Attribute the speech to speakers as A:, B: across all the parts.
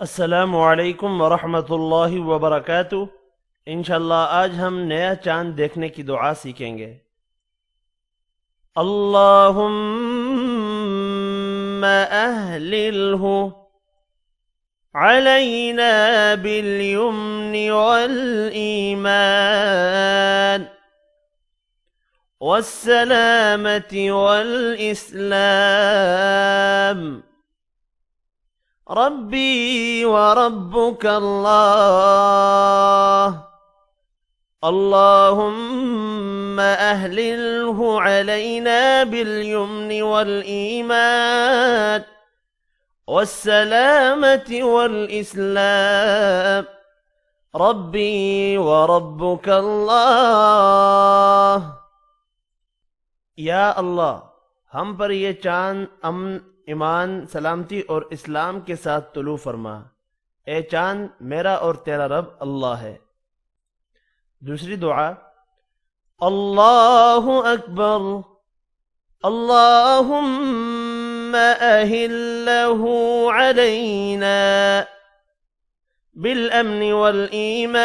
A: अस्सलामु अलैकुम वरहमतुल्लाहि वबरकातुह। इंशाअल्लाह आज हम नया चांद देखने की दुआ सीखेंगे। अल्लाहुम्मा अहलिलहु अलैना बिल-यम्नि वल-ईमान वस्सलामति वल-इस्लाम। रब्बी व रब्बुक अल्लाह। अल्लाहुम्मा अहलिलहु अलैना बिल-यम्नि वल-ईमान वस्सलामति वल-इस्लाम। रब्बी व रब्बुक अल्लाह। या अल्लाह, हम पर ये चांद अमन, ईमान, सलामती और इस्लाम के साथ तुलू फरमा। ए चांद, मेरा और तेरा रब अल्लाह है। दूसरी दुआ, अल्लाहु अकबर। अल्लाहुम्मा अहिल्लहु अलैना बिल-अमनि वल-ईमान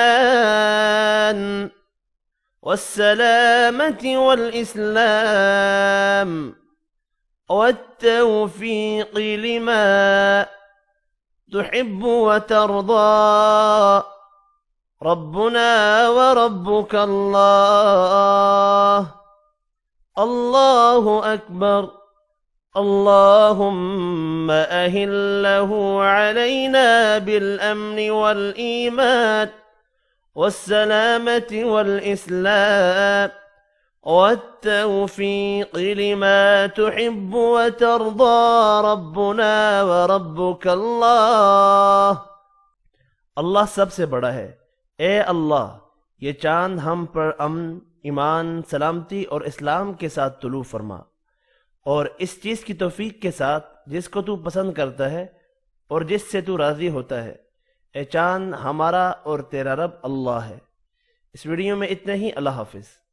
A: वस्सलामति वल-इस्लाम والتوفيق لما تحب وترضى। ربنا وربك الله. الله أكبر. اللهم أهله علينا بالأمن والإيمان والسلامة والإسلام والتوفيق لما تحب وترضى। ربنا وربك الله. अल्लाह सबसे बड़ा है। ए अल्लाह, ये चांद हम पर अमन, ईमान, सलामती और इस्लाम के साथ तुलू फरमा, और इस चीज़ की तौफीक के साथ जिसको तू पसंद करता है और जिससे तू राज़ी होता है। ए चांद, हमारा और तेरा रब अल्लाह है। इस वीडियो में इतना ही। अल्लाह हाफिज़।